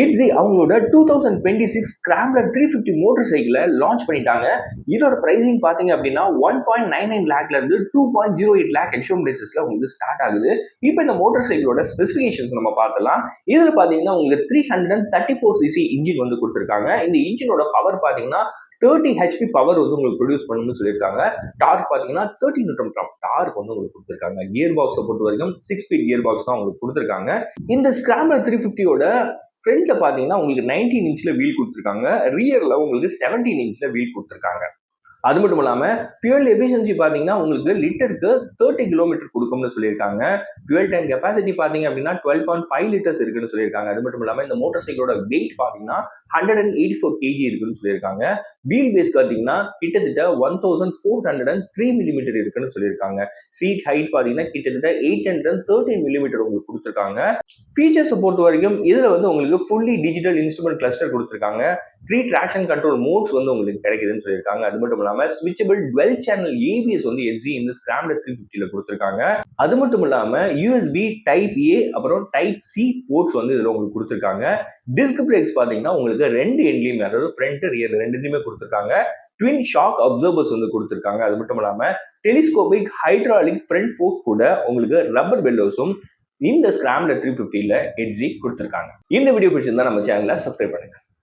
Etsy அவங்களோட 2026 scrambler 350 motor சைக்கிளை launch பண்ணிட்டாங்க. இதோட பிரைசிங் பார்த்தீங்க அப்படின்னா 1.99 லேக்ல இருந்து 2.08 லேக் எக்ஸ்ஷோரூம் பேசிஸ்ல உங்களுக்கு ஸ்டார்ட் ஆகுது. இப்போ இந்த மோட்டார் சைக்கிளோட ஸ்பெசிஃபிகேஷன்ஸ் நம்ம பார்க்கலாம். இதில் பார்த்தீங்கன்னா உங்களுக்கு 334 சிசி இன்ஜின் வந்து கொடுத்துருக்காங்க. இந்த இன்ஜினோட பவர் பார்த்தீங்கன்னா 30 ஹெச்பி பவர் வந்து உங்களுக்கு ப்ரொடியூஸ் பண்ணணும்னு சொல்லியிருக்காங்க. டார்க் பார்த்தீங்கன்னா 30 நியூட்டன் ஆஃப் டார்க் வந்து உங்களுக்கு கொடுத்துருக்காங்க. கியர் பாக்ஸை பொறுத்த வரைக்கும் 6 ஸ்பீட் கியர் பாக்ஸ் தான் உங்களுக்கு கொடுத்துருக்காங்க. இந்த ஸ்கிராம்ப்ளர் 350யோட ஃப்ரண்ட்ல பாத்தீங்கன்னா உங்களுக்கு 19 இன்ச்ல வீல் கொடுத்துருக்காங்க. ரியர்ல உங்களுக்கு 17 இன்ச்ல வீல் கொடுத்துருக்காங்க. அது மட்டும் இல்லாம ஃபியூல் எஃபிஷியன்சி பாத்தீங்கன்னா உங்களுக்கு லிட்டருக்கு 30 கிலோமீட்டர் கொடுக்கும்னு சொல்லியிருக்காங்க. ஃபியூல் டேங்க் கெப்பாசிட்டி பாத்தீங்க அப்படின்னா 12.5 லிட்டர்ஸ் இருக்குன்னு சொல்லியிருக்காங்க. அது மட்டும் இல்லாம இந்த மோட்டார் சைக்கிளோட வெயிட் பாத்தீங்கன்னா 184 கேஜி இருக்குன்னு சொல்லியிருக்காங்க. வீல் பேஸ் பாத்தீங்கன்னா கிட்டத்தட்ட 1403 மில்லிமீட்டர் இருக்குன்னு சொல்லியிருக்காங்க. சீட் ஹைட் பாத்தீங்கன்னா கிட்டத்தட்ட 813 மில்லிமீட்டர் உங்களுக்கு கொடுத்துருக்காங்க. ஃபீச்சர்ஸ் பொறுத்த வரைக்கும் இதுல வந்து உங்களுக்கு ஃபுல்லி டிஜிட்டல் இன்ஸ்ட்ருமெண்ட் கிளஸ்டர் கொடுத்துருக்காங்க. 3 ட்ராக்ஷன் கண்ட்ரோல் மோட்ஸ் வந்து உங்களுக்கு கிடைக்குதுன்னு சொல்லியிருக்காங்க. அது மட்டும் இல்லாம ஸ்விட்சபிள் டுவெல் சேனல் ஏபிஎஸ் வந்து எட்ஸி இந்த ஸ்கிராம்ப்ளர் 350ல கொடுத்துருக்காங்க. அது மட்டும் இல்லாம யூஎஸ்பி டைப் ஏ அப்புறம் டைப் சி போர்ட்ஸ் வந்து இதுல உங்களுக்கு கொடுத்துருக்காங்க. டிஸ்க் பிரேக்ஸ் பாத்தீங்கன்னா உங்களுக்கு ரெண்டு எண்ட்லயுமே, அதாவது ஃப்ரண்ட் ரியர் ரெண்டுலயுமே கொடுத்துருக்காங்க. ட்வின் ஷாக் அப்சர்வர்ஸ் வந்து கொடுத்துருக்காங்க. அது மட்டும் இல்லாம டெலிஸ்கோபிக் ஹைட்ராலிக் ஃப்ரண்ட் ஃபோர்க்ஸ் கூட உங்களுக்கு ரப்பர் பெல்லோஸும் இந்த ஸ்கிராம்ப்ளர் 350ல எட்ஸி கொடுத்துருக்காங்க. இந்த வீடியோ பிடிச்சிருந்தா நம்ம சேனலை சப்ஸ்கிரைப் பண்ணுங்க.